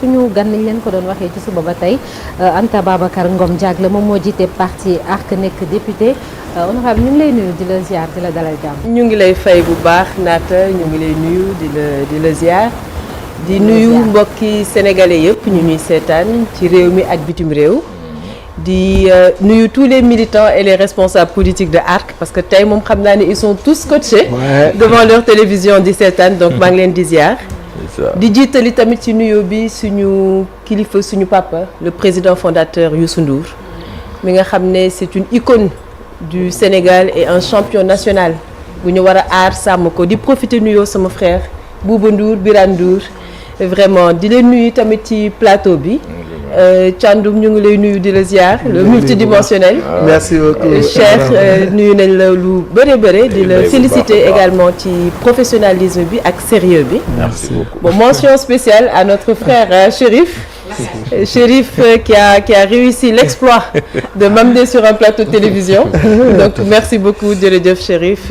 suñu gan nañ leen ko doon waxee ci suba ba tey Anta Babacar Ngom Diack la moom moo jiite parti ARC nekk député honorable ñu ngi lay nuyu di la ziar di la dalal jàmm. ñu ngi lay fay bu baax naata ñu ngi lay nuyu di la ziar. di nuyu mbokki sénégalais yëpp ñu ñuy seetaan ci réew mi ak bitim réew. di nuyu tous les militants et les responsables politiques de ARC parce que tey moom xam naa ne ils sont tous scotchés devant leur télévision di seetaan donc maa ngi leen di ziar. di jiitali tamit ci nuyu bi suñu kilifa suñu papa le président fondateur Youssou Ndour mi nga xam ne c'est une icône du Sénégal et un champion national bu ñu war a aar sàmm ko di profiter nuyoo sama frère Bouba Ndour Birane Ndour vraiment di leen nuyu tamit ci plateau bi. Thiandoum ñu ngi lay nuyu di la ziar le multidimensionnel. merci beaucoup Cheikh nuyu nañ la lu bëre di la féliciter également ci professionnalisme bi ak sérieux bi. merci beaucoup bon mention spéciale à notre frère Chérif. Chérif qui a réussi l'exploit de m'amener sur un plateau de télévision donc merci beaucoup jërëjëf Chérif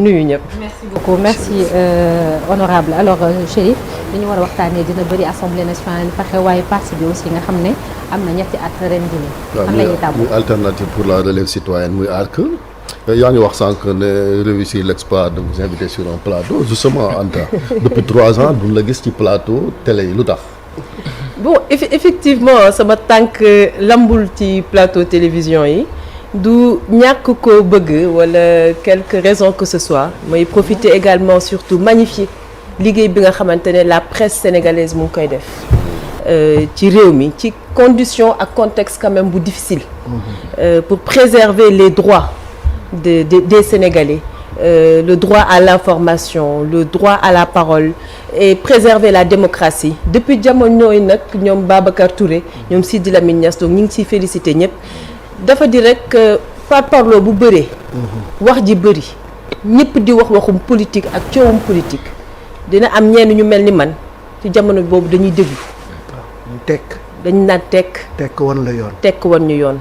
nuyu ñëpp. merci beaucoup merci honorable alors Chérif li ñu war a waxtaanee dina bëri assemblée nationale fexe waaye parti bi aussi nga xam ne am na ñetti at ren jii. fan la ñuy tàmm muy alternative pour la relève citoyenne muy ARC. yaa ngi wax sànq ne réussir l'exploit de vous inviter sur un plateau justement Anta depuis 3 ans duñ la gis ci plateau télé yi lu tax. bon effectivement sama tànk lambul ci plateau télévision yi du ñàkk ko bëgg wala quelque raison que ce soit may profiter également surtout magnifier liggéey bi nga xamante ne la presse sénégalaise mu ngi koy def ci réew mi ci condition ak contexte quand même bu difficile pour préserver les droits des Sénégalais le droit à l'information le droit à la parole et préserver la démocratie depuis jamono yi nag ñoom Babacar Touré ñoom Sidi Lamine Niass donc ñu ngi ciy félicité ñëpp dafa di rek parparloo bu bëree wax ji bëri ñëpp di wax waxum politique ak coowum politique dina am ñenn ñu mel ni man ci jamono boobu dañuy déglu dañu naan tekk wan la yoon tekk wan ñu yoon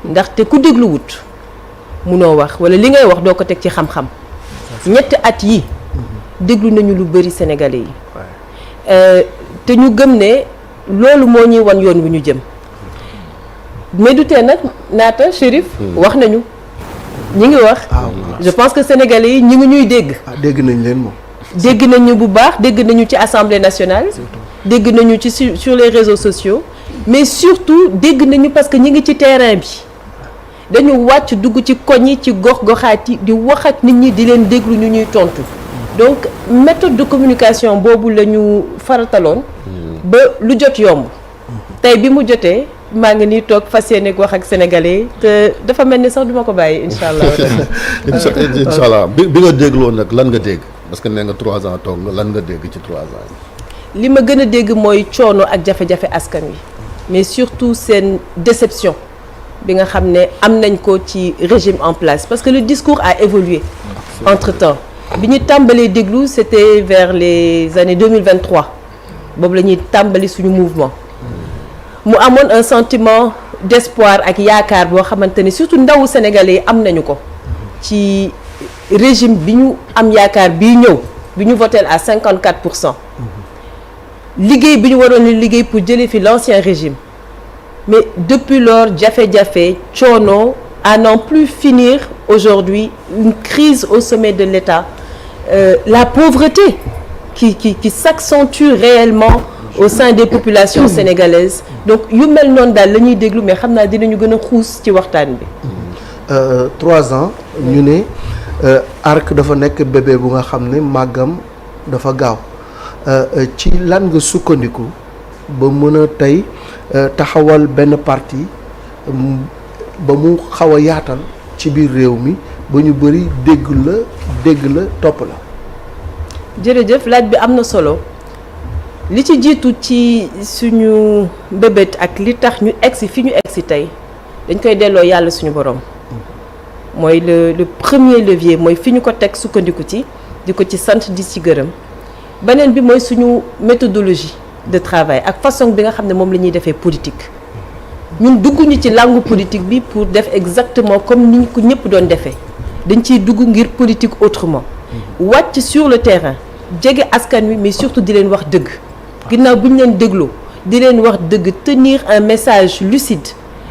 ndaxte ku déglu wut munoo wax wala li ngay wax doo ko teg ci xam-xam ñetti at yi déglu nañu lu bëri sénégalais yi te ñu gëm ne loolu moo ñuy wan yoon wu ñu jëm mais du tee nag naata Chérif wax nañu ñi ngi wax je pense que sénégalais yi ñi ngi ñuy dégg dégg nañ leen moom dégg nañu bu baax dégg nañu ci assemblée nationale dégg nañu ci sur les réseaux sociaux mais surtout dégg nañu parce que ñi ngi ci terrain bi dañu wàcc dugg ci koñ yi ci gox-goxaat yi di wax ak nit ñi di leen déglu ñu ñuy tontu donc méthode de communication boobu la ñu farataloon ba lu jot yomb tey bi mu jotee maa ngi nii toog fas yéene wax ak sénégalais te dafa mel ni sax duma ko bàyyi incha allah. incha allah bi nga dégloo nag lan nga dégg parce que nee nga 3 ans toog nga lan nga dégg ci 3 ans yi. li ma gën a dégg mooy coono ak jafe-jafe askan wi mais surtout seen déception. bi nga xam ne am nañ ko ci régime en place parce que le discours a évolué entre-temps bi ñu tàmbalee déglu c'était vers les années 2023 boobu la ñuy tàmbali suñu mouvement mu amoon un sentiment d'espoir ak yaakaar boo xamante ne surtout ndawu sénégalais yi am nañu ko ci régime bi ñu am yaakaar bii ñëw bi ñu voté à 54% liggéey bi ñu waroon liggéey pour jëlee fi l'ancien régime mais depuis lors jafe-jafe coono à n'en plus finir aujourd'hui une crise au sommet de l'État la pauvreté qui s'accentue réellement au sein des populations sénégalaises donc yu mel noonu daal la ñuy déglu mais xam naa dinañu gën a xuus ci waxtaan bi 3 ans ñu ne ARC dafa nekk bébé bu nga xam ne màggam dafa gaaw ci lan nga sukkandiku ba mën a tey taxawal benn parti ba mu xaw a yaatal ci biir réew mi ba ñu bëri dégg la topp la. jërëjëf laaj bi am na solo li ci jiitu ci suñu mbébét ak li tax ñu egsi fi ñu egsi tey dañ koy delloo yàlla suñu borom mooy le premier levier mooy fi ñu ko teg sukkandiku ci di ko ci sant di ci gërëm beneen bi mooy suñu méthodologie de travail ak façon bi nga xam ne moom la ñuy defee politique ñun dugguñu ci langue politique bi pour def exactement comme ni ko ñëpp doon defee dañ ciy dugg ngir politique autrement wàcc sur le terrain jege askan wi mais surtout di leen wax dëgg ginnaaw bu ñu leen dégloo di leen wax dëgg, tenir un message lucide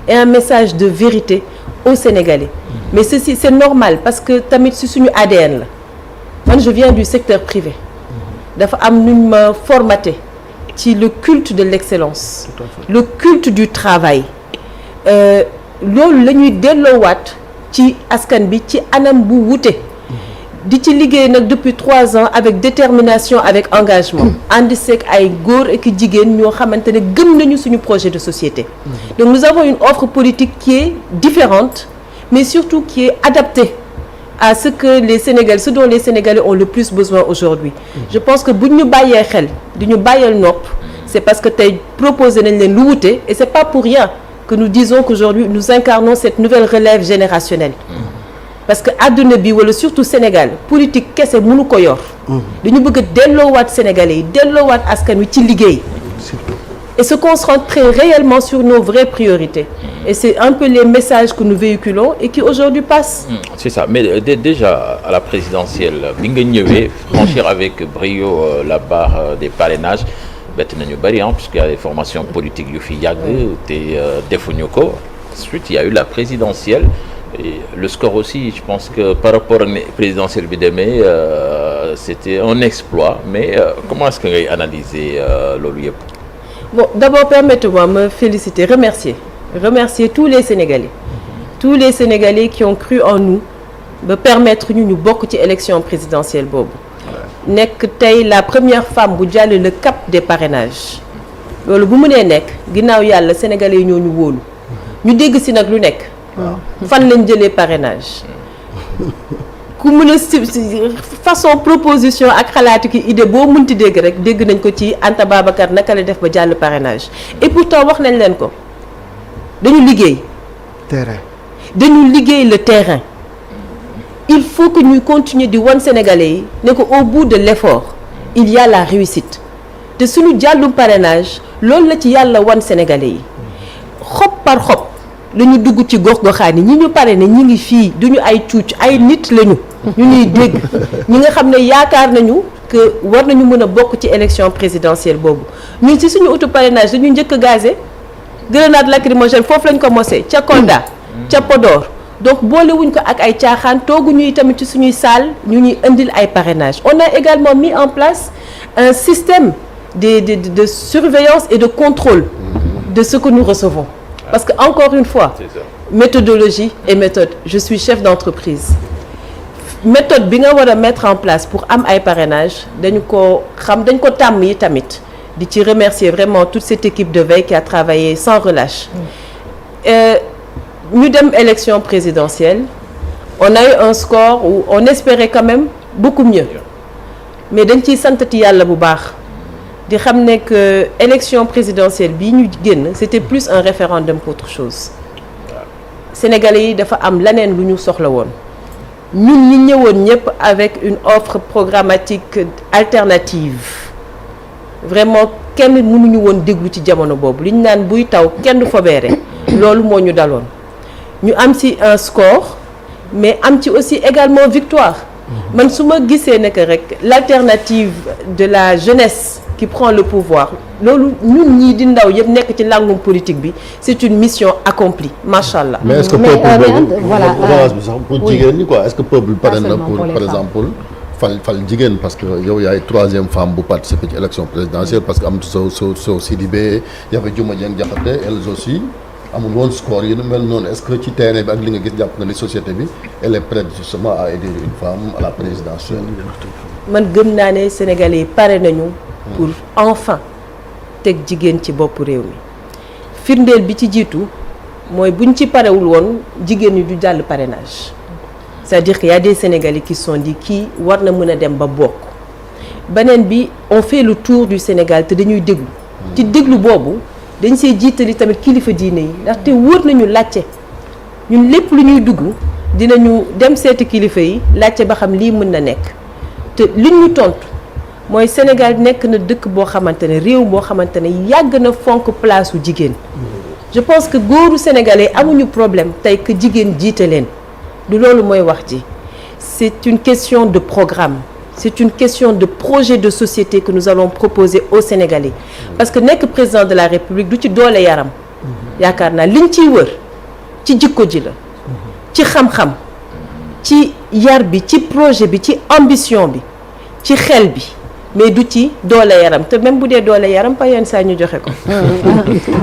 et un message de vérité aux Sénégalais. Mais ceci c'est normal parce que tamit si suñu ADN la man je viens du secteur privé dafa am nu ñu ma formaté ci le culte de l'excellence, le culte du travail. Loolu la ñuy delloowaat ci askan bi ci anam bu wute di ci liggéey nag depuis 3 ans avec détermination, avec engagement ànd seeg ay góor ak jigéen ñoo xamante ne gëm nañu suñu projet de société. Donc nous avons une offre politique qui est différente mais surtout qui est adaptée à ce dont les Sénégalais ont le plus besoin aujourd'hui. Je pense que bu ñu bàyyee xel di ñu bàyyeel nopp c'est parce que tey proposé nañ leen lu wute et c'est pas pour rien que nous disons qu'aujourd'hui nous incarnons cette nouvelle relève générationnelle. Parce que adduna bi wala surtout Sénégal politique kese mënu ko yor. dañu bëgg a delloowaat Sénégalais yi delloowaat askan wi ci liggéey. Et se concentrer réellement sur nos vraies priorités. Et c'est un peu les messages que nous véhiculons et qui aujourd'hui passent. C'est ça, mais déjà à la présidentielle bi nga ñëwee franchir avec brio la barre des parrainages bett nañu bari puisqu'il y a des formations politiques yu fi yàgg te defuñu ko. Ensuite il y a eu la présidentielle et le score aussi je pense que par rapport à présidentielle bi demee c'était un exploit mais comment est-ce que ngay analyser loolu yëpp? Bon, d'abord permettez-moi me féliciter, remercier tous les Sénégalais qui ont cru en nous ba permettre ñu bokk ci élection présidentielle boobu. Nekk tey la première femme bu jàll le cap des parrainages. Loolu bu mënee nekk ginnaaw yàlla Sénégalais yi ñoo ñu wóolu. Ñu dégg si nag lu nekk. Fan lañ jëlee parrainage. ku mën a façon proposition ak xalaatu ki idée boo mënti dégg rek dégg nañ ko ci Anta Babacar naka la def ba jàll parrainage et pourtant wax nañ leen ko dañu liggéey le terrain il faut que ñuy continuer di wan Sénégalais yi ne ko au bout de l'effort il y a la réussite te suñu jàllum parrainage loolu la ci yàlla wan Sénégalais yi xob par xob la ñu dugg ci gox-goxaan yi ñi ñu parrainé ñi ngi fii duñu ay cuuc ay nit lañu ñu ñuy dégg ñi nga xam ne yaakaar nañu que war nañu mën a bokk ci élection présidentielle boobu ñun ci suñu auto parrainage dañu njëkk a gazé grenade lacrymogène foofu lañ ko mosee ca Kolda ca Podor donc boolewuñ ko ak ay caaxaan tooguñu tamit ci suñuy salle ñu ñuy indil ay parrainage on a également mis en place un système de surveillance et de contrôle de ce que nous recevons. Parce que encore une fois méthodologie et méthode je suis chef d'entreprise méthode bi nga war a mettre en place pour am ay parrainage dañ ko tàmm yi tamit di ci remercier vraiment toute cette équipe de veille qui a travaillé sans relâche. Ñu dem élection présidentielle on a eu un score où on espérait quand même beaucoup mieux mais dañ ciy santati yàlla bu baax di xam ne que élection présidentielle bii ñu génn c'était plus un référendum qu'autre chose. Sénégalais yi dafa am leneen lu ñu soxla woon ñun ñi ñëwoon ñëpp avec une offre programmatique alternative vraiment kenn mënuñu woon déglu ci jamono boobu li ñu naan buy taw kenn fobeere loolu moo ñu daloon ñu am ci un score mais am ci aussi également victoire man su ma gisee ne que rek l'alternative de la jeunesse qui prend le pouvoir loolu ñun ñii di ndaw yëpp nekk ci langum politique bi c'est une mission accomplie machallah. mais est-ce que peuple boobu voilà bi sax pour jigéen ñi quoi est-ce que peuple pare na pour par exemple fal jigéen parce que yow yaay 3e femme bu participer ci élection présidentielle parce que am soo Sidibé y avait Diouma Dieng Diakhaté elles aussi amul woon score yi mel noonu est-ce que ci terrain bi ak li nga gis jàpp nga ni société bi elle est prête justement à aider une femme à la présidentielle. man gëm naa ne Sénégalais yi pare nañu pour enfin teg jigéen ci bopp réew mi firndeel bi ci jiitu mooy buñ ci parewul woon jigéen ñi du jàll parrainage c'est-à-dire qu'il y a des Sénégalais qui se sont dit kii war na mën a dem ba bokk beneen bi on fait le tour du Sénégal te dañuy déglu ci déglu boobu dañ see jiitali tamit kilifa diine yi ndaxte wóor nañu laajte ñun lépp lu ñuy dugg dinañu dem seeti kilifa yi laajte ba xam lii mën na nekk te liñ ñu tontu mooy Sénégal nekk na dëkk boo xamante ne réew moo xamante ne yàgg na fonk place su jigéen je pense que góoru sénégalais amuñu problème tey que jigéen jiite leen du loolu mooy wax ji c'est une question de programme c'est une question de projet de société que nous allons proposer aux Sénégalais parce que nekk président de la République du ci doole yaram yaakaar naa liñ ciy wër ci jikko ji la ci xam-xam ci yar bi ci projet bi ci ambition bi ci xel bi mais du ci doole yaram te même bu dee doole yaram pa yenn saa ñu joxe ko.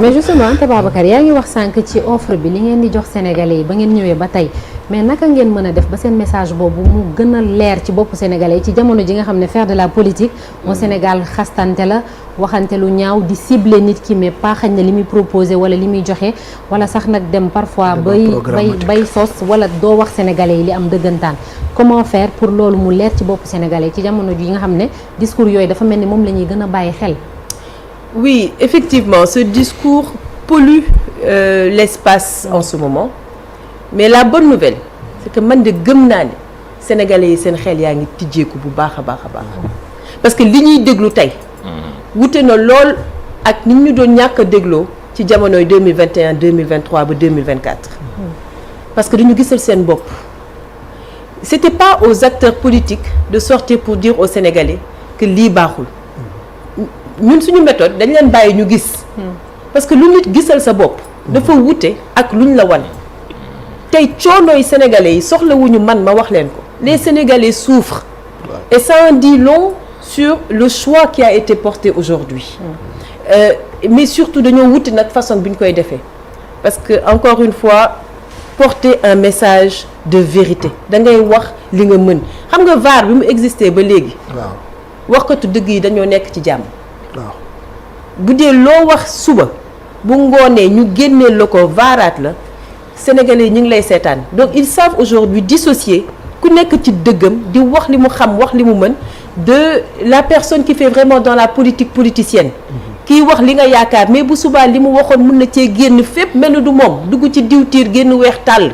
mais justement Anta Babacar yaa ngi wax sànq ci offre bi li ngeen di jox Sénégalais yi ba ngeen ñëwee ba tey mais naka ngeen mën a def ba seen message boobu mu gën a leer ci boppu Sénégalais yi ci jamono ji nga xam ne faire de la politique au Sénégal xastante la waxante lu ñaaw di cibler nit ki mais pas xañ na li muy proposé wala li muy joxe wala sax nag dem parfois bay sos wala doo wax Sénégalais yi li am dëggantaan comment faire pour loolu mu leer ci boppu Sénégalais yi ci jamono ji nga xam ne discours yooyu dafa mel ni moom la ñuy gën a bàyyi xel. Oui, effectivement, ce discours pollue l'espace en ce moment. Mais la bonne nouvelle, c'est que man de gëm naa ne Sénégalais yi seen xel yaa ngi tijjeeku bu baax a baax a baax. Parce que li ñuy déglu tey. wute na lool ak ni ñu doon ñàkk a dégloo ci jamonoy 2021 2023 ba 2024. Parce que dañu gisal seen bopp. C'était pas aux acteurs politiques de sortir pour dire aux Sénégalais que lii baaxul. ñun suñu méthode dañ leen bàyyi ñu gis. parce que lu nit gisal sa bopp. dafa wute ak luñ la wan. tey coonooy sénégalais yi soxlawuñu man ma wax leen ko. les sénégalais souffrent. et ça en dit long sur le choix qui a été porté aujourd'hui. Mais surtout dañoo wute nag façon bi ñu koy defee. parce que encore une fois porter un message de vérité da ngay wax li nga mën xam nga VAR bi mu existé ba léegi. waaw waxkatu dëgg yi dañoo nekk ci jàmm. waaw bu dee loo wax suba bu ngoonee ñu génnee la ko vaaraat la Sénégalais yi ñu ngi lay seetaan donc ils savent aujourd'hui dissocier ku nekk ci dëggam di wax li mu xam wax li mu mën de la personne qui fait vraiment dans la politique politicienne. kii wax li nga yaakaar mais bu subaa li mu waxoon mën na cee génn fépp mel ni du moom dugg ci diwtiir génn weex tàll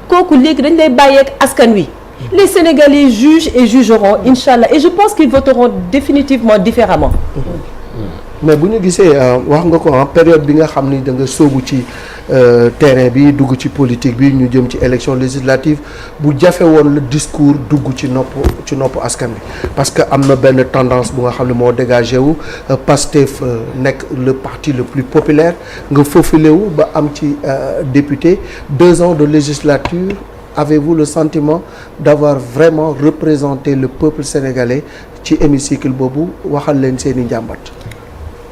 kooku léegi dañ lay bàyyeek askan wi. Les Sénégalais jugent et jugeront inchallah et je pense qu'ils voteront définitivement différemment. mais bu ñu gisee wax nga ko période bi nga xam ni da nga sóobu ci terrain bi dugg ci politique bi ñu jëm ci élection législative bu jafe woon le discours dugg ci nopp askan bi parce que am na benn tendance bu nga xam ne moo dégagé wu Pastef nekk le parti le plus populaire nga faufilé wu ba am ci député 2 ans de législature. Avez-vous le sentiment d'avoir vraiment représenté le peuple sénégalais ci hémicycle boobu waxal leen seeni njàmbat.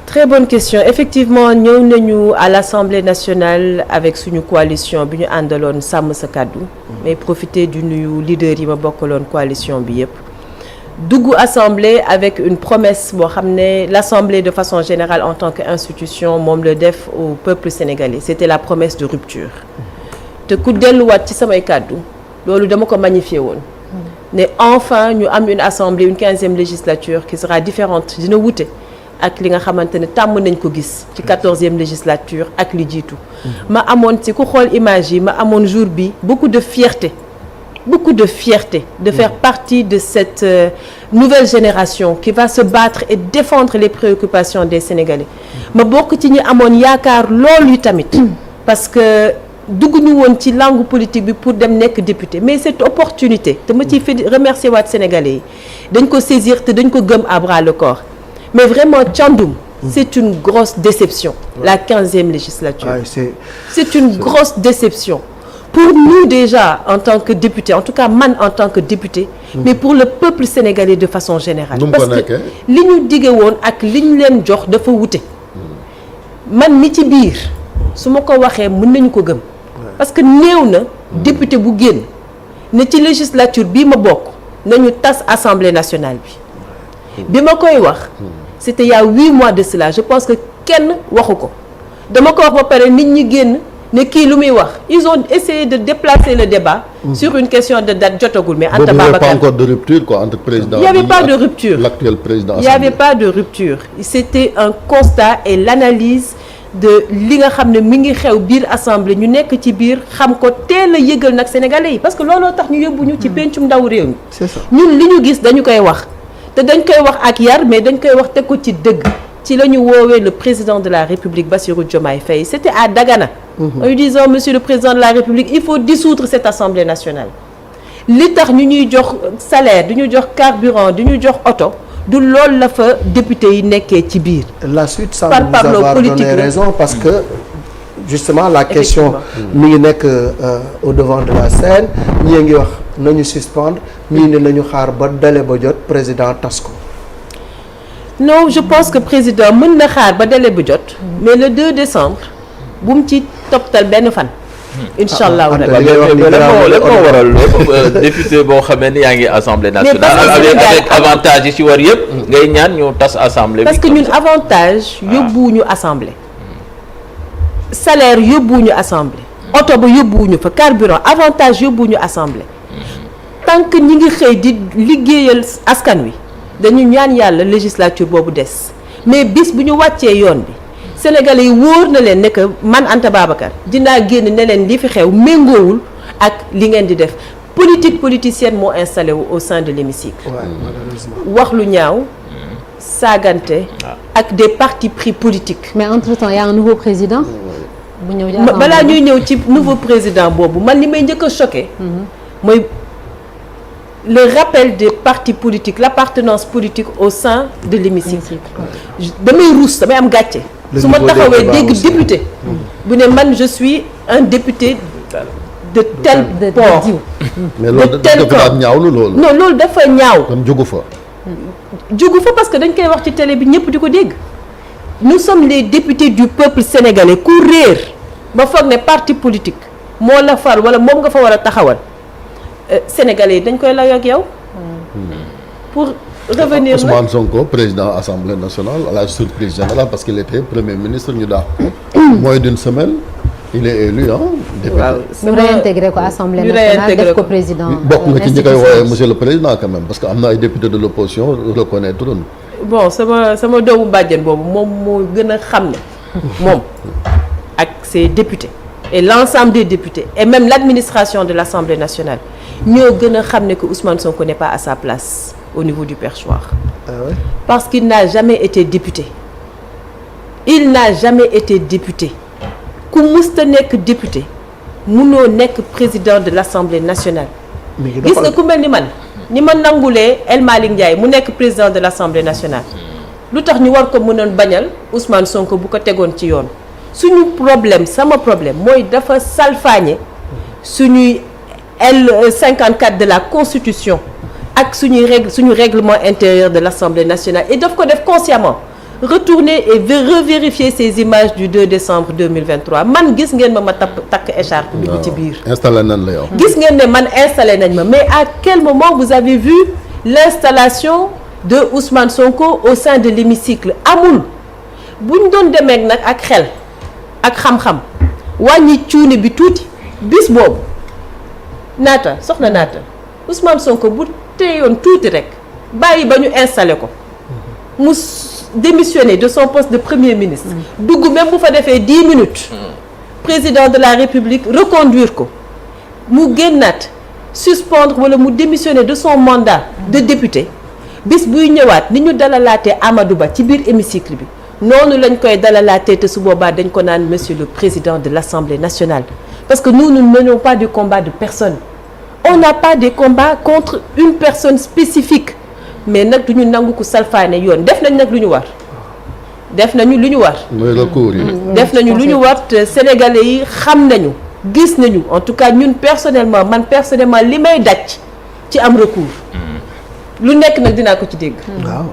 Très bonne question. Effectivement ñëw nañu à l'Assemblée nationale avec suñu coalition bi ñu àndaloon sàmm sa kàddu mais profiter du nuyu leader yi ma bokkaloon coalition bi yépp dugg assemblée avec une promesse boo xam ne l'Assemblée de façon générale en tant qu'institution moom la def au peuple sénégalais c'était la promesse de rupture. te ku delluwaat ci samay kàddu loolu dama ko magnifier woon ne enfin ñu am une assemblée une 15e législature qui sera différente dina wute ak li nga xamante ne tàmm nañ ko gis ci 14e législature ak li jiitu ma amoon ci ku xool image yi ma amoon jour bi beaucoup de fierté de faire partie de cette nouvelle génération qui va se battre et défendre les préoccupations des Sénégalais ma bokk ci ñi amoon yaakaar loolu tamit parce que dugg ñu woon ci langue politique bi pour dem nekk député mais cette opportunité dama ciy remercier waat Sénégalais yi dañ ko saisir te dañ ko gëm à bras le corps mais vraiment Thiandoum c'est une grosse déception la 15e législature c'est une grosse déception pour nous déjà en tant que député en tout cas man en tant que député mais pour le peuple sénégalais de façon générale parce que li ñu dige woon ak li ñu leen jox dafa wute man mi ci biir su ma ko waxee mën nañu ko gëm parce que néew na député bu génn ne ci législature bii ma bokk nañu tas assemblée nationale bi ma koy wax c'était il y a 8 mois de cela je pense que kenn waxu ko dama ko wax ba pare nit ñi génn ne kii lu muy wax ils ont essayé de déplacer le débat sur une question de date jotagul mais Anta Babacar pas encore de rupture quoi entre président il y avait pas de rupture l'actuel président il y avait pas de rupture c'était un constat et l'analyse de li nga xam ne mi ngi xew biir assemblée ñu nekk ci biir xam ko teel a yëgal nag sénégalais yi parce que looloo tax ñu yóbbu ñu ci pencum ndaw réew mi c'est ça ñun li ñu gis dañu koy wax te dañ koy wax ak yar mais dañ koy wax teg ko ci dëgg ci la ñu woowee le président de la République Bassirou Diomaye Faye c'était à Dagana en lui disant monsieur le président de la République il faut dissoudre cette assemblée nationale li tax ñu ñuy jox salaire du ñu jox carburant du ñu jox oto du loolu la fa député yi nekkee ci biir. La suite semble Par nous parlo avoir politique donné la. raison parce que justement la question mi ngi nekk au devant de la scène ñii ngi wax nañu suspendre ñii ne nañu xaar ba délai ba jot président tas ko. Non, je pense que président mën na xaar ba délai bu jot mais le 2 décembre bu mu ci toppal benn fan. incha allah Anta, rabi. li ngay wax ni la moo waral loolu député boo xamee ni yaa ngi assemblée nationale parce que avec Sénégal avantage yi ci war yëpp ngay ñaan ñu tas assemblée parce bi que comme ñun ça. avantage yóbbuwuñu assemblée. salaire yóbbuwuñu assemblée. oto ba yóbbuwuñu fa carburant avantage yóbbuwuñu assemblée. tant que ñi ngi xëy di liggéeyal askan wi dañu ñaan yàlla législature boobu des mais bis bu ñu wàccee yoon bi sénégalais yi wóor na leen ne que man Anta Babacar dinaa génn ne leen li fi xew méngoowul ak li ngeen di def politique politicienne moo installé wu au sein de l'hémicycle. Ouais, malheureusement. wax lu ñaaw saagante ak des partis pris politiques. mais entre-temps il y a un nouveau président. bu ñëw balaa ñuy ñëw ci nouveau président boobu man li may njëkk a choqué. mooy le rappel des partis politiques l'appartenance politique au sein de l'hémicycle. damay ruus damay am gàcce. su ma taxawee dégg député. bu ne man je suis un député de tel port. mais loolu dafa daan ñaawlu loolu. non loolu dafa ñaaw. kon jógu fa. jógu fa parce que dañ koy wax ci télé bi ñëpp di ko dégg. nous sommes les députés du peuple sénégalais ku réer ba foog ne parti politique moo la far wala moom nga fa war a taxawal sénégalais yi dañ koy layoo ak yow. pour revenir nag Ousmane Sonko président assemblée nationale à la surprise générale parce qu'il était premier ministre ñu daax moins d'une semaine il est élu député. waaw ñu réintégré ko assemblée ñu nationale réintégré def ko ko. président. bokk nga ci ñi koy woowee monsieur le président quand même parce que am na ay députés de l'opposition reconnaître woon. bon sama doomu bàjjen boobu moom moo gën a xam ne moom ak ses députés et l'ensemble des députés et même l'administration de l'Assemblée nationale ñoo gën a xam ne que Ousmane Sonko n'est pas à sa place au niveau du perchoir. Ah ouais? Parce qu'il n'a jamais été député. Il n'a jamais été député. ku musta nekk député munoo nekk président de l'Assemblée nationale. mi ngi gis nga doxal. ku mel ni man ni ma nangulee El Malick Ndiaye mu nekk président de l'Assemblée nationale lu tax ñu war ko mënoon bañal Ousmane Sonko bu ko tegoon ci yoon suñu problème sama problème mooy dafa salfaañe suñuy L54 de la Constitution ak suñu règlement intérieur de l'Assemblée nationale et daf ko def consciemment retourner et revérifier ces images du 2 décembre 2023 man gis ngeen ma takk écharpe dugg ci biir installé nañ la yow. gis ngeen ne man installé nañ ma mais à quel moment vous avez vu l'installation de Ousmane Sonko au sein de l'hémicycle amul bu ñu doon demee nag ak xel ak xam-xam wàññi cuune bi tuuti bis boobu naata soxna naata Ousmane Sonko bu teyoon tuuti rek bàyyi ba ñu installé ko mu démissionner de son poste de premier ministre dugg même bu fa defee 10 minutes président de la République reconduire ko mu génnaat suspendre wala mu démissionner de son mandat de député bis buy ñëwaat ni ñu dalalaatee Amadou Ba ci biir hémicycle bi noonu lañ koy dalalaatee te su boobaa dañ ko naan monsieur le président de l'Assemblée nationale parce que nous ne menons pas de combat de personne on n'a pas des combats contre une personne spécifique mais nag du ñu nangu ko salfaane yoon def nañ nag lu ñu war def nañu lu ñu war mooy recours yi. def nañu lu ñu war te sénégalais yi xam nañu gis nañu en tout cas ñun personnellement li may daj ci am recours lu nekk nag dinaa ko ci dégg waaw.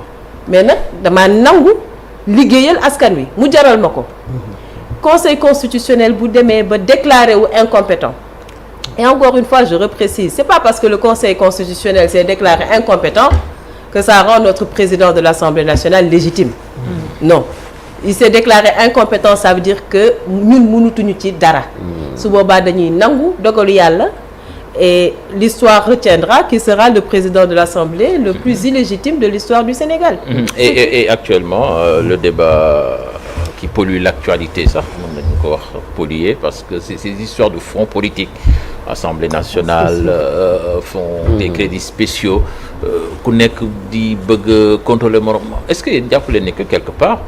mais nag damaa nangu liggéeyal askan wi mu jaral ma ko conseil constitutionnel bu demee ba déclaré wu incompétent et encore une fois je reprécise c'est pas parce que le conseil constitutionnel s'est déclaré incompétent que ça rend notre président de l'Assemblée nationale légitime non il s'est déclaré incompétent ça veut dire que ñun mënutuñu ci dara su boobaa dañuy nangu dogalu yàlla et l'histoire retiendra qui sera le président de l'Assemblée le plus illégitime de l'histoire du Sénégal et actuellement le débat qui pollue l'actualité sax mën nañu ko wax polluer parce que c'est ces histoires de fonds politiques Assemblée nationale fonds des crédits spéciaux ku nekk di bëgg contrôler morom est-ce que jàpp leen ne que quelque part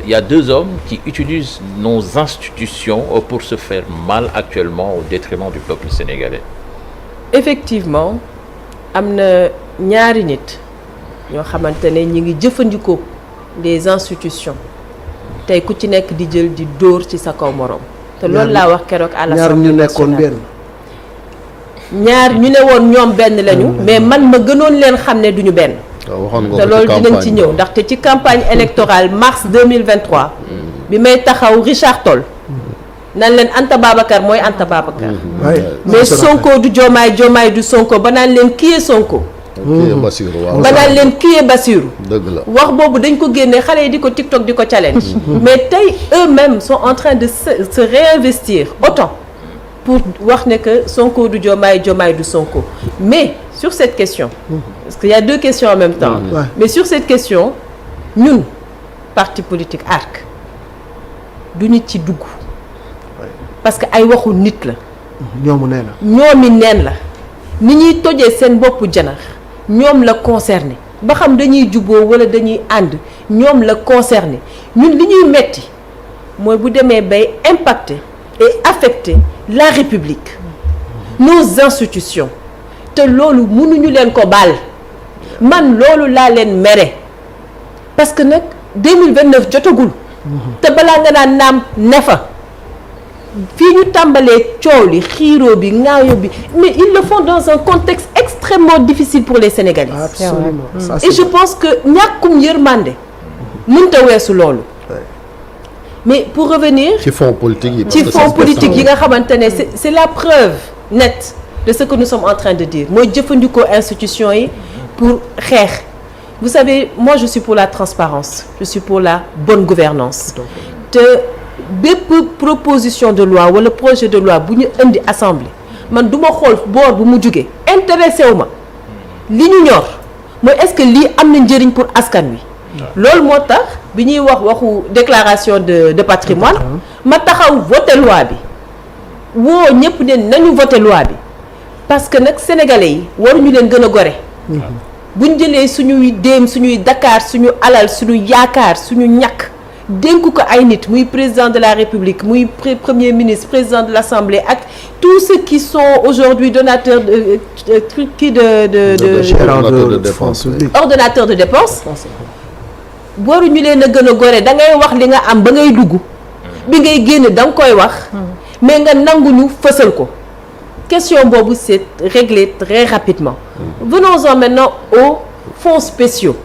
il y a deux hommes qui utilisent nos institutions pour se faire mal actuellement au détriment du peuple sénégalais effectivement am na ñaari nit ñoo xamante ne ñi ngi jëfandikoo des institutions tey ku ci nekk di jël di dóor ci sa kaw moroom te loolu laa wax keroog à l'Assemblée nationale ñaar ñu ne woon ñoom benn lañu mais man ma gënoon leen xam ne duñu benn te loolu dinañ ci ñëw ndaxte ci campagne électorale mars 2023 bi may taxaw Richard Toll nan leen Anta Babacar mooy Anta Babacar mais Sonko du Diomaye Diomaye du Sonko ba naan leen kii Sonko ba naan leen kii Bassirou dëgg la wax boobu dañ ko génne xale yi di ko TikTok di ko challenge mais tey eux-mêmes sont en train de se réinvestir autant pour wax ne que Sonko du Diomaye Diomaye du Sonko mais sur cette question parce qu'il y a deux questions en même temps mais sur cette question ñun parti politique ARC du nit ci dugg parce que ay waxu nit la ñoomi neen la ni ñuy tojee seen boppu janax ñoom la concerné ba xam dañuy juboo wala dañuy ànd ñoom la concerné ñun li ñuy metti mooy bu demee bay impacter et affecter la République nos institutions te loolu mënuñu leen ko baal man loolu laa leen mere parce que nag 2029 jotagul te balaa nga naan naam ne fa fii ñu tàmbalee coow li xiiroo bi ŋaayo bi mais ils le font dans un contexte extrêmement difficile pour les Sénégalais. Absolument. Et je pense que ñàkkum yërmande mënta weesu loolu mais pour revenir ci fonds politique yi nga xamante ne c'est la preuve nette de ce que nous sommes en train de dire mooy jëfandikoo institutions yi pour xeex vous savez moi je suis pour la transparence je suis pour la bonne gouvernance te bépp proposition de loi wala projet de loi bu ñu indi assemblée man du ma xool boor bu mu jugee intéressé wu ma li ñu ñor mooy est-ce que lii am na njëriñ pour askan wi loolu moo tax bi ñuy waxu déclaration de patrimoine ma taxaw voté loi bi woo ñëpp ne nañu voté loi bi parce que nag sénégalais yi waruñu leen gën a gore buñ jëlee suñuy déem suñuy Dakar suñu alal suñu yaakaar suñu ñàkk dénk ko ay nit muy président de la République muy premier ministre président de l'Assemblée ak tous ceux qui sont aujourd'hui donateurs de ordonnateur de dépenses waruñu leen a gën a gore da ngay wax li nga am ba ngay dugg bi ngay génn da nga koy wax mais nga nanguñu fësal ko question boobu c'est réglé très rapidement venons-en maintenant aux fonds spéciaux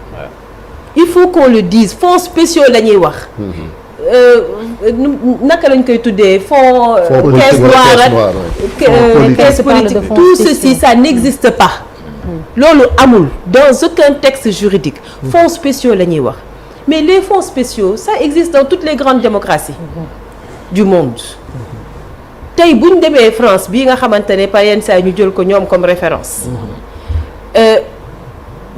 il faut qu'on le dise fonds spéciaux la ñuy wax naka lañ koy tuddee fonds caisse noire caisse politique tout ceci ça n'existe pas loolu amul dans aucun texte juridique fonds spéciaux la ñuy wax mais les fonds spéciaux ça existe dans toutes les grandes démocraties du monde tey bu ñu demee France bii nga xamante ne par yenn saa ñu jël ko ñoom comme référence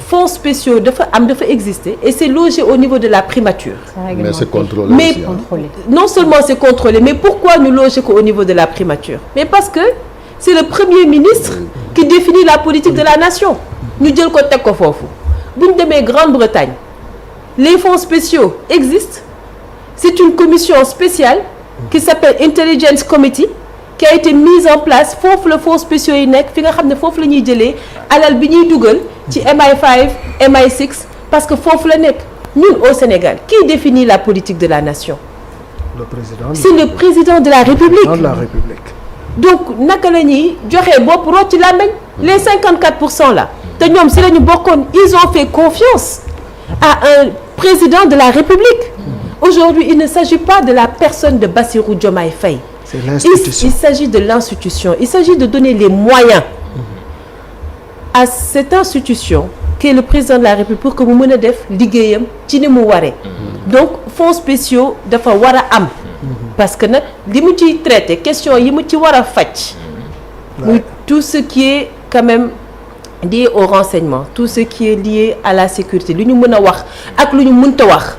fonds spéciaux dafa exister et c'est logé au niveau de la primature. Mais c'est contrôlé mais aussi, hein. Non seulement c'est contrôlé mais pourquoi ñu loger ko au niveau de la primature mais parce que c'est le premier ministre qui définit la politique de la nation ñu jël ko teg ko foofu bu ñu demee Grande-Bretagne les fonds spéciaux existent c'est une commission spéciale qui s'appelle Intelligence Committee qui a été mise en place foofu la fonds spéciaux yi nekk fi nga xam ne foofu la ñuy jëlee alal bi ñuy dugal ci MI5 MI6 parce que foofu la nekk ñun au Sénégal qui définit la politique de la nation c'est le président de la République donc naka la ñuy joxe bopp root ci làmmiñ les 54% là te ñoom si la ñu bokkoon ils ont fait confiance à un président de la République aujourd'hui il ne s'agit pas de la personne de Bassirou Diomaye Faye il s'agit de l'institution il s'agit de donner les moyens à cette institution qui est le président de la République pour que mu mën a def liggéeyam ci ni mu waree donc fonds spéciaux dafa war a am parce que nag li mu ciy traité question yi mu ci war a faj muy tout ce qui est quand même lié au renseignement tout ce qui est lié à la sécurité lu ñu mën a wax ak lu ñu mënta wax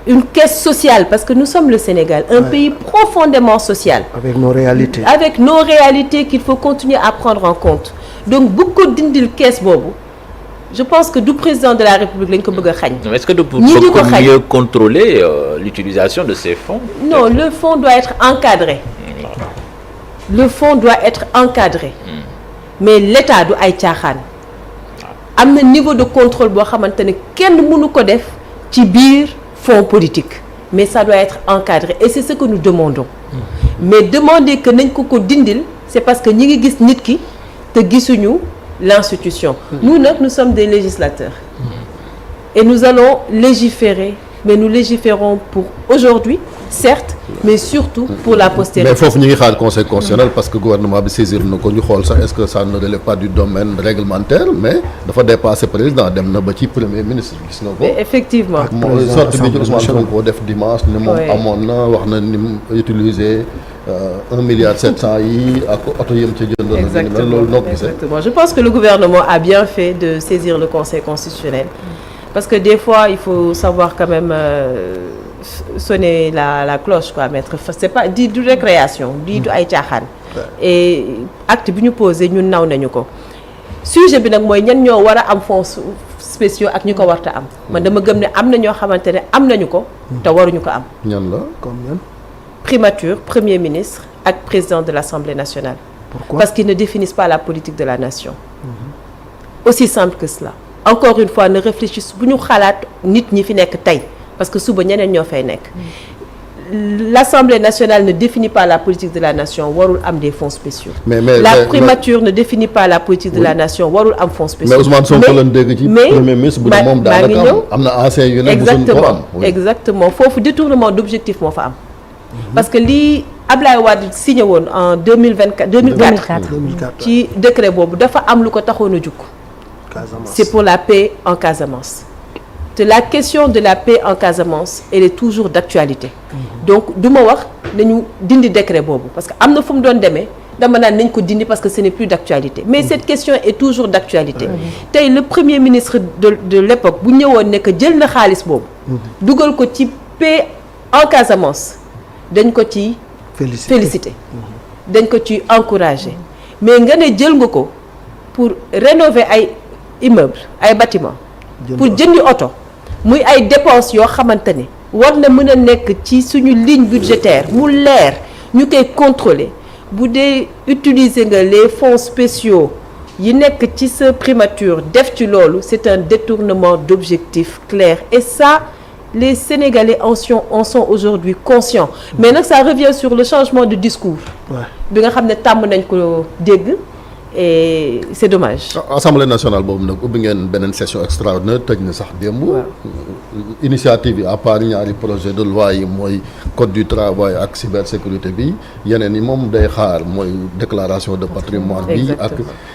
une caisse sociale parce que nous sommes le Sénégal un pays profondément social avec nos réalités qu'il faut continuer à prendre en compte donc bu ko dindil caisse boobu je pense que du président de la République lañ ko bëgg a xañ. Est-ce que ñi ko xañ mieux contrôler l'utilisation de ces fonds? Non, le fonds doit être encadré. Le fonds doit être encadré. mais l'État du ay caaxaan am na niveau de contrôle boo xamante ne kenn mënu ko def ci biir fonds politique mais ça doit être encadré et c'est ce que nous demandons mais demander que nañ ko dindil c'est parce que ñi ngi gis nit ki te gisuñu l'institution nous nag nous sommes des législateurs et nous allons légiférer mais nous légiférons pour aujourd'hui certes mais surtout pour la postérité. mais foofu ñu ngi xaar conseil constitutionnel parce que gouvernement bi saisir na ko ñu xool sax est-ce que ça ne relève pas du domaine réglementaire mais dafa dépasser président dem na ba ci premier ministre gis nga ko. effectivement mooy sorte bi ci Ousmane Sonko def dimanche ne moom amoon na wax na ni mu utiliser 1,7 milliard yi ak oto yëm ca jënd. exactement je pense que le gouvernement a bien fait de saisir le conseil constitutionnel parce que des fois il faut savoir quand même sonner la cloche quoi mettre c'est pas di du récréation di du ay caaxaan et acte bi ñu posé ñun naw nañu ko sujet bi nag mooy ñan ñoo war a am fonds spéciaux ak ñu ko warta am man dama gëm ne am na ñoo xamante ne am nañu ko te waruñu ko am ñan la comme ñan primature premier ministre ak président de l'Assemblée nationale. Pourquoi? Parce qu'ils ne définissent pas la politique de la nation. Aussi simple que cela. Encore une fois ne réfléchissent bu ñu xalaat nit ñi fi nekk tey parce que suba ñeneen ñoo fay nekk. L'Assemblée nationale ne définit pas la politique de la nation warul am des fonds spéciaux. La primature ne définit pas la politique de la nation warul am fonds spéciaux. mais Ousmane Sonko lañ dégg ci premier ministre bu ne moom daanaka am na ancien yu ne exactement foofu détournement d'objectif moo fa am. parce que lii Ablaye Wade signé woon en 2004 ci décret boobu dafa am lu ko taxoon a jug. C'est pour la paix en Casamance. La question de la paix en Casamance elle est toujours d'actualité. Donc du ma wax nañu dindi décret boobu parce que am na fu mu doon demee dama naan nañ ko dindi parce que ce n'est plus d'actualité mais cette question est toujours d'actualité. Tey le premier ministre de l'époque bu ñëwoon ne que jël na xaalis boobu. dugal ko ci paix en Casamance dañ ko ci féliciter. dañ ko ci encourager mais nga ne jël nga ko pour rénover ay immeubles ay bâtiments. pour jëndi oto. muy ay dépenses yoo xamante ne war na mën a nekk ci suñu ligne budgétaire mu leer ñu koy contrôler bu dee utiliser nga les fonds spéciaux yi nekk ci sa primature def ci loolu c'est un détournement d'objectifs clairs et ça les Sénégalais en sont aujourd'hui conscients mais nag ça revient sur le changement de discours bi nga xam ne tàmm nañ ko dégg et c'est dommage. Assemblée nationale boobu nag ubbi ngeen beneen session extraordinaire tëj na sax démb. initiative yi à part ñaari projet de loi yi mooy code du travail ak cybersécurité bi yeneen yi moom day xaar mooy déclaration de patrimoine bi ak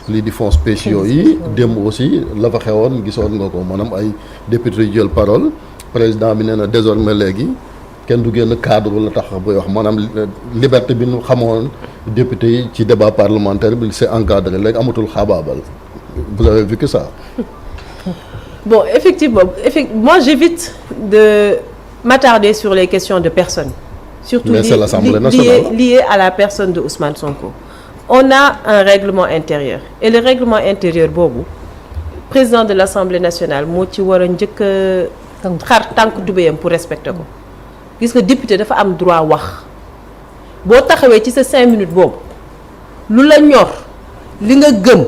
lii di fonds spéciaux yi démb aussi la fa xewoon gisoon nga ko maanaam ay député yu jël parole président bi nee na désormais léegi kenn du génn cadre la tax booy wax maanaam liberté bi ñu xamoon député yi ci débat parlementaire bi c'est encadré léegi amatul xaabaabal vous avez vu que ça. Bon effectivement moi j'évite de m'attarder sur les questions de personnes. Surtout liées à la personne de Ousmane Sonko. On a un règlement intérieur et le règlement intérieur boobu président de l'Assemblée nationale moo ci war a njëkk a xar tànk dubéyam pour respecter ko. gis nga député dafa am droit wax boo taxawee ci sa 5 minutes boobu lu la ñor li nga gëm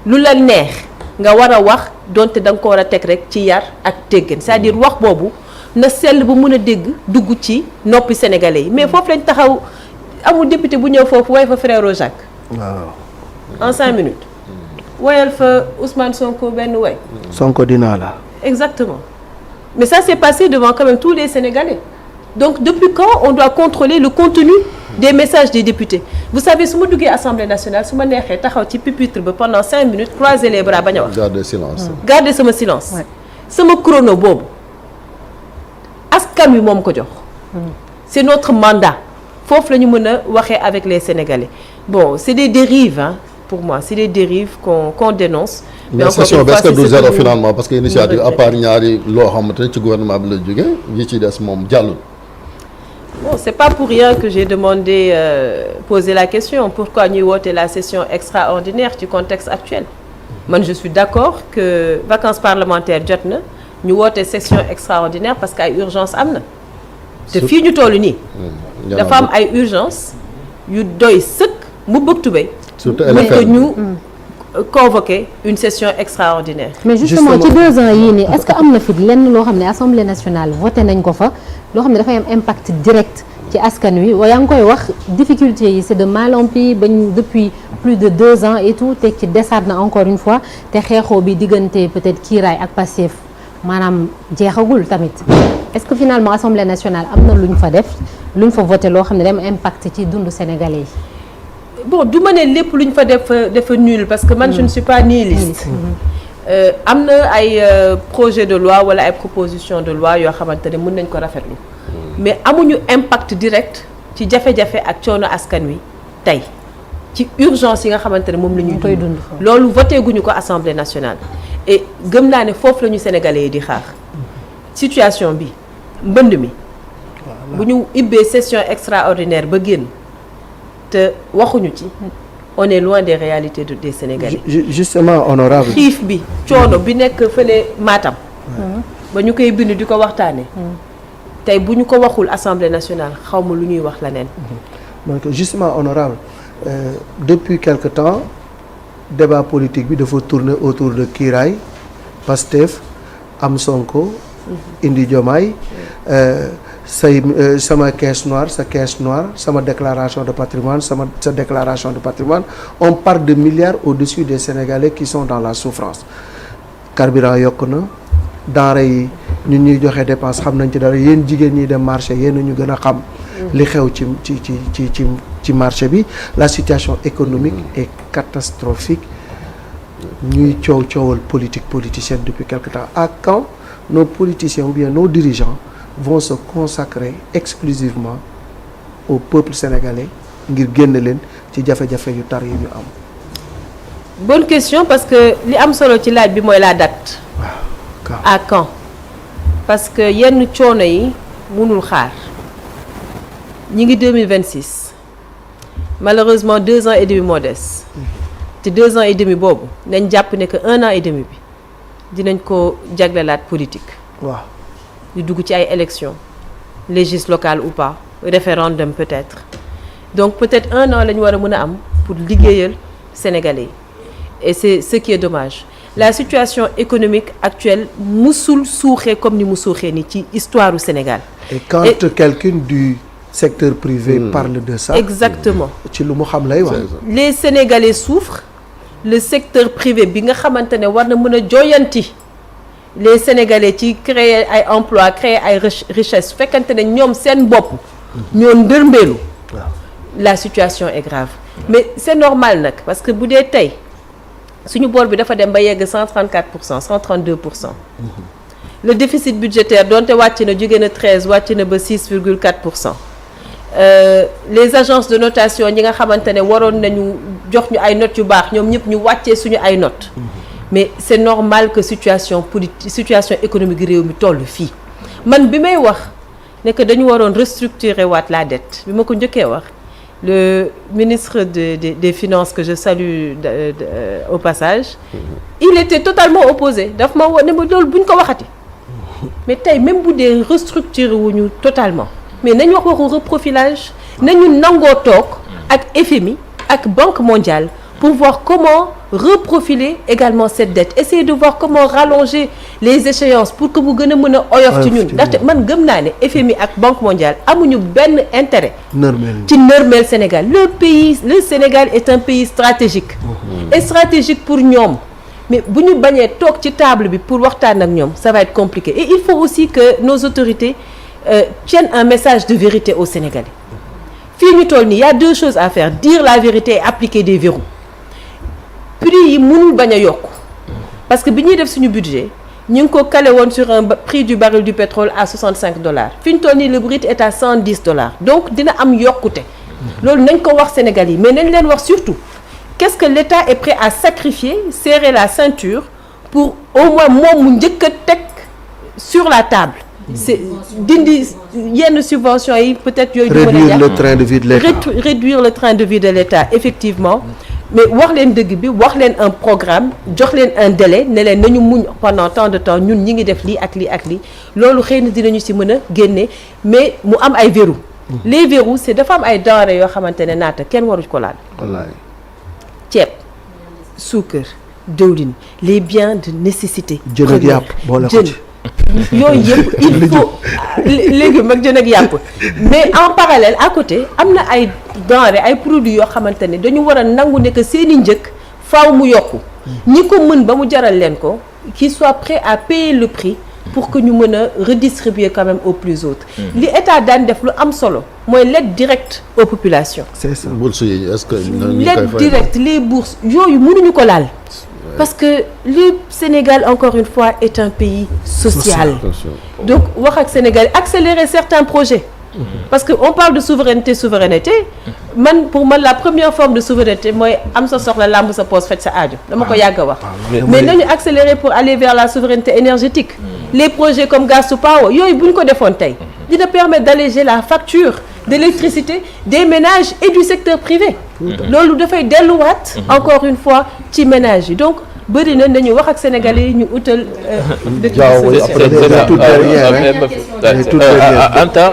lu la neex nga war a wax donte da nga ko war a teg rek ci yar ak teggin c'est-à-dire wax boobu na sell bu mën a dégg dugg ci noppi sénégalais yi mais foofu lañ taxaw amul député bu ñëw foofu way fa frère Jacques. waaw en 5 minutes. wayal fa Ousmane Sonko benn way. Sonko dinaa la. exactement mais ça s'est passé devant quand même tous les Sénégalais. Donc depuis quand on doit contrôler le contenu des messages des députés vous savez su ma duggee Assemblée nationale su ma neexee taxaw ci pupitre ba pendant 5 minutes croiser les bras bañ a wax. garder silence. garder sama silence. sama chrono boobu askan wi moom ko jox. c'est notre mandat foofu la ñu mën a waxee avec les Sénégalais bon c'est des dérives hein, pour moi c'est des dérives qu'on dénonce. mais session bi est-ce que du zéro finalement parce que initiative à part ñaari loo xamante ne ci gouvernement bi la jógee yi ci des moom jàllul. Bon, c'est pas pour rien que j'ai demandé poser la question pourquoi ñuy woote la session extraordinaire ci contexte actuel man je suis d'accord que vacances parlementaires jot na ñu woote session extraordinaire parce que ay urgence am na te fii ñu toll nii dafa am ay urgence yu doy sëkk mu bëgg tubéy surtout que ñu convoquer une session extraordinaire. mais justement ci 2 ans yii nii est-ce que am na fi lenn loo xam ne assemblée nationale voté nañ ko fa loo xam ne dafay am impact direct ci askan wi yaa ngi koy wax difficulté yi c'est de mal en pis bañ depuis plus de 2 ans et tout te ci desaat na encore une fois te xeexoo bi diggante peut-être kiiraay ak Pastef maanaam jeexagul tamit est-ce que finalement assemblée nationale am na lu ñu fa def lu ñu fa voté loo xam ne dem impact ci dundu sénégalais yi. bon du ma ne lépp lu ñu fa dafa nul parce que man je ne suis pas nihiliste. am na ay projet de loi wala ay proposition de loi yoo xamante ne mën nañ ko rafetlu mais amuñu impact direct ci jafe-jafe ak coono askan wi tey ci urgence yi nga xamante ne moom la ñuy koy dund loolu voté guñu ko assemblée nationale et gëm naa ne foofu la ñu sénégalais yi di xaar situation bi mbënd mi bu ñu ibbee session extraordinaire ba génn te waxuñu ci on est loin des réalités des Sénégalais. Justement honorable xiif bi coono bi nekk fële Matam ba ñu koy bind di ko waxtaane tey bu ñu ko waxul Assemblée nationale xaw ma lu ñuy wax leneen. donc justement honorable depuis quelque temps débat politique bi dafa tourner autour de kiiraay Pastef am Sonko indi Diomaye sama caisse noire sa caisse noire sama déclaration de patrimoine sa déclaration de patrimoine on parle de milliards au-dessus des Sénégalais qui sont dans la souffrance carburant yokk na denrées yi ñun ñuy joxe dépense xam nañ ci dara yéen jigéen ñi dem marché yéen ñu gën a xam li xew ci marché bi la situation économique est catastrophique ñuy coowal politicienne depuis quelque temps. À quand nos politiciens ou bien nos dirigeants vont se consacrer exclusivement au peuple sénégalais ngir génn leen ci jafe-jafe yu tar yi ñu am. Bonne question parce que li am solo ci laaj bi mooy la date. À quand parce que yenn coono yi mënul xaar ñi ngi 2026 malheureusement 2 ans et demi moo des te 2 ans et demi boobu nañ jàpp ne que 1 an et demi bi dinañ ko jaglelaat politique. waaw di dugg ci ay élections législocales ou pas référendum peut-être donc peut-être 1 an la ñu war a mën a am pour liggéeyal Sénégalais yi et c'est ce qui est dommage. La situation économique actuelle musul suuxee comme ni mu suuxee ni ci histoire du Sénégal. Et quand quelqu'un du secteur privé parle de ça. Exactement. ci lu mu xam lay wax. Les Sénégalais souffrent le secteur privé bi nga xamante ne war na mën a joyanti les Sénégalais ci créer ay emplois créer ay richesse fekkante ne ñoom seen bopp ñoo ndërmbeelu. La situation est grave. Mais c'est normal nag parce que bu dee tey. suñu boor bi dafa dem ba yegg 134%, 132%. Le déficit budgétaire donte wàcc na jóge na 13 wàcc na ba 6,4%. Les agences de notation ñi nga xamante ne waroon nañu jox ñu ay notes yu baax ñoom ñëpp ñu wàccee suñu ay notes. Mais c'est normal que situation économique réew mi toll fii. Man bi may wax ne que dañu waroon restructurer waat la dette bi ma ko njëkkee wax. Le ministre des Finances que je salue au passage il était totalement opposé daf ma woo ne ma loolu buñ ko waxati mais tey même bu dee restructurer wuñu totalement mais nañu wax waxu reprofilage nañu nangoo toog ak FMI ak Banque mondiale pour voir comment reprofiler également cette dette essayer de voir comment rallonger les échéances pour que mu gën a mën a oyof ci ñun ndaxte man gëm naa ne FMI ak Banque mondiale amuñu benn intérêt ci nërmeel Sénégal le Sénégal est un pays stratégique et stratégique pour ñoom mais bu ñu bañee toog ci table bi pour waxtaan ak ñoom ça va être compliqué et il faut aussi que nos autorités tiennent un message de vérité aux Sénégalais fii ñu toll nii y a 2 choses à faire dire la vérité et appliquer des verrous prix yi mënul bañ a yokku parce que bi ñuy def suñu budget ñu ngi ko calé woon sur un prix du baril du pétrole à $65 fi ñu toll nii le brut est à $110 donc dina am yokkute loolu nañ ko wax Sénégal yi mais nañ leen wax surtout qu'est-ce que l'État est prêt à sacrifier serrer la ceinture pour au moins moom mu njëkk a teg sur la table c'est dindi yenn subventions yi peut-être yooyu réduire le train de vie de l'État réduire le train de vie de l'État effectivement mais wax leen dëgg bi wax leen un programme jox leen un délai ne leen nañu muñ pendant tant de temps ñun ñi ngi def lii ak lii ak lii loolu xëy na dinañu ci mën a génne mais mu am ay verrous les verrous c'est dafa am ay denrées yoo xamante ne naata kenn waru ko laal wallaay ceeb suukar diwlin les biens de nécessité. jën ak yàpp boole ko ci yooyu yëpp il faut léegi mag jën ak yàpp mais en parallèle à côté am na ay denrées ay produits yoo xamante ne dañu war a nangu ne que seeni njëkk faaw mu yokku ñi ko mën ba mu jaral leen ko qu'ils soient prêts à payer le prix pour que ñu mën a redistribuer quand même aux plus autres. li état daan def lu am solo mooy l'aide directe aux populations. c'est ça bourse yi est-ce que l'aide directe les bourses yooyu mënuñu ko laal. parce que le Sénégal encore une fois est un pays social. Donc wax ak Sénégal accélérer certains projets. parce que on parle de souveraineté pour man la première forme de souveraineté mooy am sa soxla làmb sa poche faj sa aajo dama ko yàgg a wax. mais nañu accélérer pour aller vers la souveraineté énergétique. les projets comme Gas to Power yooyu bu ñu ko defoon tey dina permettre d'alléger la facture d'électricité des ménages et du secteur privé. loolu dafay delluwaat. encore une fois ci ménages yi donc. bëri na nañu wax ak sénégalais yi ñu utal. Anta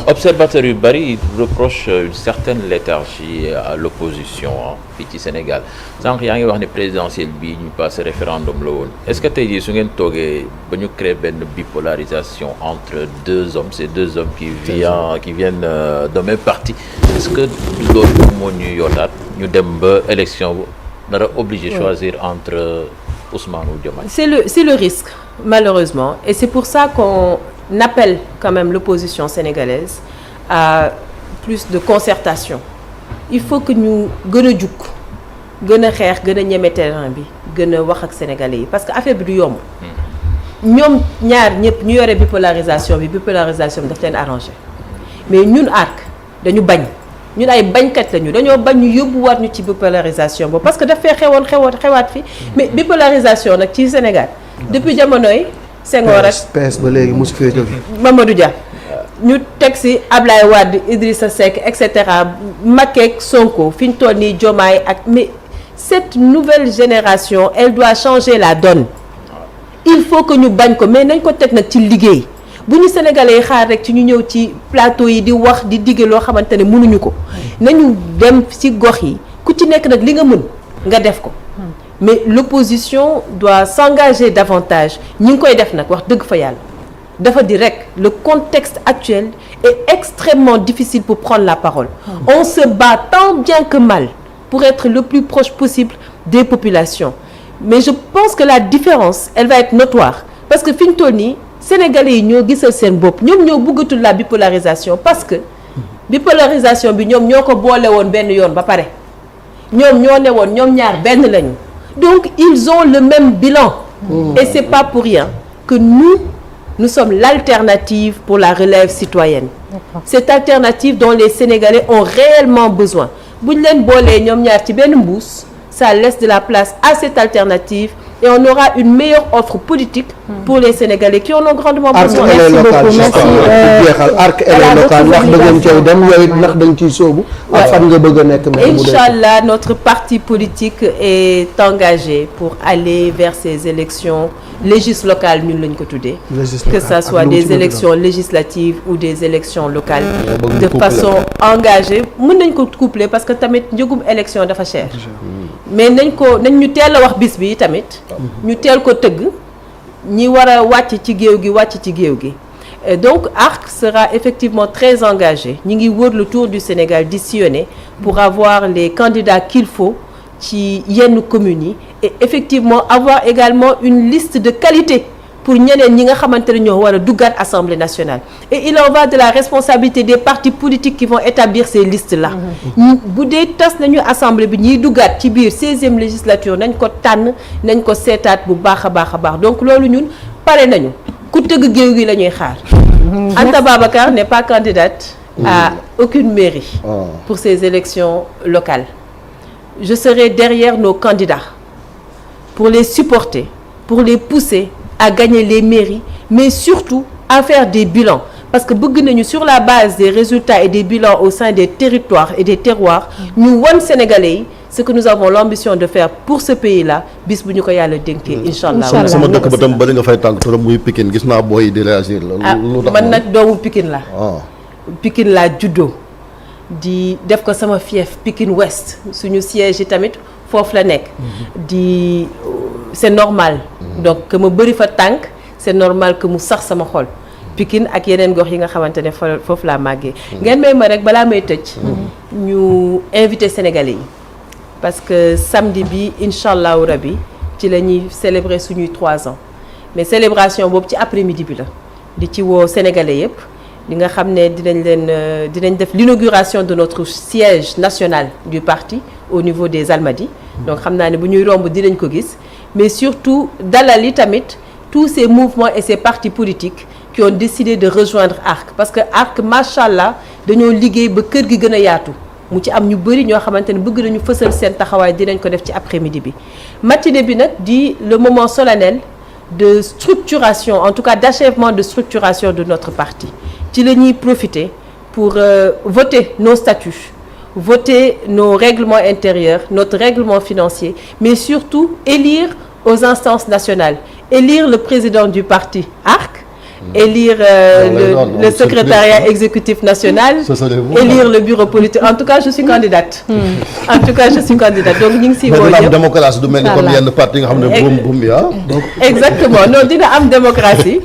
observateurs yu bëri reprochent une certaine léthargie à l'opposition fii ci Sénégal sànq yaa ngi wax ne présidentielle bi ñu passé référendum la woon est-ce que tey jii su ngeen toogee ba ñu créer benn bipolarisation entre deux hommes ces deux hommes qui viennent de même parti est-ce que loolu moo ñu yootaat ñu dem ba élection dara obligé choisir entre Ousmane ou Diomaye. C'est le risque malheureusement et c'est pour ça qu'on appelle quand même l'opposition sénégalaise à plus de concertation il faut que ñu gën a jukk gën a xeex gën a ñeme terrain bi gën a wax ak sénégalais yi parce que affaire bi du yomb ñoom ñaar ñëpp ñu yore bipolarisation bi daf leen arrangé mais ñun ARC dañu bañ ñun ay bañkat lañu dañoo bañ ñu yóbbuwaat ñu ci bipolarisation boobu parce que daf fee xewaat fi mais bipolarisation nag ci Sénégal depuis jamonoy Senghor ak PS ba léegi mosu fee jóge Mamadou Dia ñu teg si Ablaye Wade Idrissa Seck et cetera Macky ak Sonko fi ñu toll nii Diomaye ak mais cette nouvelle génération elle doit changer la donne il faut que ñu bañ ko mais nañ ko teg nag ci liggéey bu ñu sénégalais yi xaar rek ci ñu ñëw ci plateau yi di wax di digge loo xamante ne mënuñu ko nañu dem ci gox yi ku ci nekk nag li nga mën nga def ko mais l'opposition doit s'engager davantage ñi ngi koy def nag wax dëgg fa yàlla dafa di rek le contexte actuel est extrêmement difficile pour prendre la parole on se bat tant bien que mal pour être le plus proche possible des populations mais je pense que la différence elle va être notoire parce que fi ñu toll nii Sénégalais yi ñoo gisal seen bopp ñoom ñoo bëggatul la bipolarisation parce que bipolarisation bi ñoom ñoo ko boole woon benn yoon ba pare ñoom ñoo ne woon ñoom ñaar benn lañu donc ils ont le même bilan et c'est pas pour rien que nous sommes l'alternative pour la relève citoyenne cette alternative dont les Sénégalais ont réellement besoin bu ñu leen boolee ñoom ñaar ci benn mbuus ça laisse de la place à cette alternative et on aura une meilleure offre politique pour les Sénégalais qui en ont grandement besoin. Merci beaucoup jeexal arc électoral local ndax da ngeen cay dem yow it ndax da nga ciy sóobu. ak fan nga bëgg a nekk. Inch'Allah notre parti politique est engagé pour aller vers ces élections législocales ñun lañ ko tuddee. que ça soit des élections législatives ou des élections locales. de façon engagée mën nañ ko coupler parce que tamit njëgum élection dafa cher. mais nañ ñu teel a wax bis bi tamit. ñu teel ko tëgg ñi war a wàcc ci géew gi donc ARC sera effectivement très engagé ñi ngi wër le tour du Sénégal di sillonner pour avoir les candidats qu'il faut ci yenn communes yi et effectivement avoir également une liste de qualité pour ñeneen ñi nga xamante ne ñoo war a duggaat Assemblée nationale et il en va de la responsabilité des partis politiques qui vont établir ces listes là bu dee tas nañu Assemblée bi ñiy duggaat ci biir 16e législature nañ ko tànn nañ ko seetaat bu baax a baax donc loolu ñun pare nañu ku tëgg géew gi la ñuy xaar Anta Babacar n'est pas candidate à aucune mairie pour ces élections locales je serai derrière nos candidats pour les supporter pour les pousser à gagner les mairies mais surtout à faire des bilans parce que bëgg nañu sur la base des résultats et des bilans au sein des territoires et des terroirs ñu wan Sénégalais yi ce que nous avons l'ambition de faire pour ce pays-là bis bu ñu ko yàlla dénkee inchallah sama dëkk ba tam bari nga fay tànk trop muy Pikine gis naa booy di réagir la man nag doomu Pikine la Pikine laa juddoo di def ko sama fief Pikine Ouest suñu siège yi tamit foofu la nekk di c'est normal donc que ma bëri fa tànk c'est normal que mu sax sama xol Pikine ak yeneen gox yi nga xamante ne foofu laa màggee ngeen may ma rek balaa may tëj ñu invité Sénégalais yi parce que samedi bi incha allahu rabi ci la ñuy célébrer suñuy 3 ans mais célébration boobu ci après-midi bi la di ci woo Sénégalais yëpp li nga xam ne dinañ def l'inauguration de notre siège national du parti au niveau des Almadies donc xam naa ne bu ñuy romb dinañ ko gis mais surtout dalal yi tamit tous ces mouvements et ces partis politiques qui ont décidé de rejoindre ARC parce que ARC machallah dañoo liggéey ba kër gi gën a yaatu mu ci am ñu bëri ñoo xamante ne bëgg nañu fësal seen taxawaay dinañ ko def ci après-midi bi matinée bi nag di le moment solennel de structuration en tout cas d'achèvement de structuration de notre parti ci la ñuy profiter pour voter nos statuts voter nos règlements intérieurs notre règlement financier mais surtout élire aux instances nationales élire le président du parti ARC élire le secrétariat exécutif national élire le bureau politique en tout cas je suis candidate en tout cas je suis candidate donc ñu ngi siy woo ñëpp démocratie du mel ni comme yenn parti nga xam ne boum boum ya exactement non dina am démocratie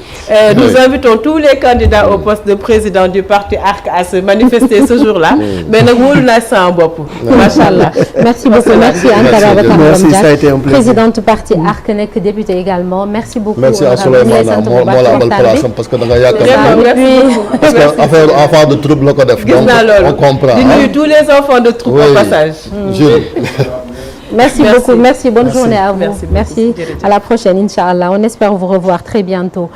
nous invitons tous les candidats au poste de président du parti ARC à se manifester ce jour-là mais nag wóolu naa sama bopp machallah merci beaucoup merci Anta Babacar merci ça a été un plaisir présidente parti ARC nekk député également merci beaucoup merci à Souleymane moo la abal place parce que da nga yaakaar parce que affaire de troupe la ko def donc on comprend di nuyu tous les enfants de troupe au passage merci beaucoup merci bonne journée à vous merci à la prochaine inchallah on espère vous revoir très bientôt